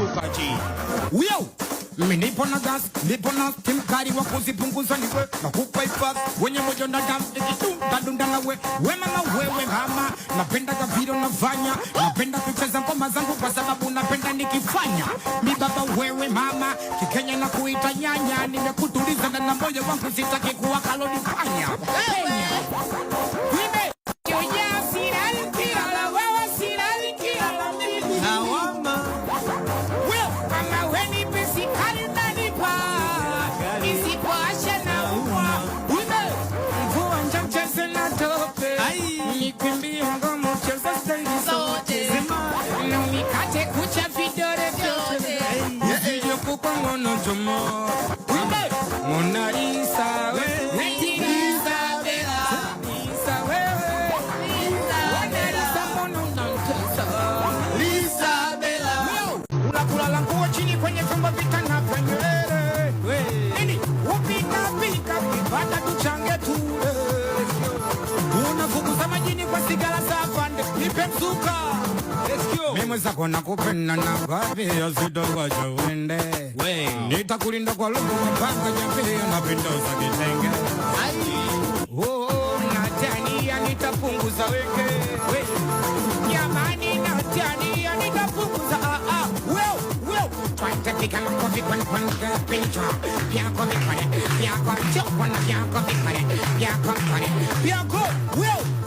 shuka chini. Wio nipo na gas, nipo na steam kari wa kuzipunguza niwe na kupa ifas wenye mojo na dam tadunda na we mama wewe mama napenda kaviro nafanya napenda kucheza ngoma zangu kwa sababu napenda nikifanya mi baba wewe mama kikenya na kuita nyanya nimekutuliza na moyo wangu sitaki kuwa kaloni fanya Mona Lisa, Lisa Bella. Unakula languo chini kwenye vyombo vitana kwenye nini? Upika vipata tuchange tule. Unafukuza majini kwa sigara za pande. Nipe msuka. Mimi zako nakupenda na gavi ya sidogo chawende. Nitakulinda kwa lungu mpaka jamii napenda usakitenge. Oh, natania nitapunguza weke. Jamani natania nitapunguza Well, twende pika makofi kwa pinchwa. Piako mikone, piako chokwa na piako mikone. Piako mikone, piako, well.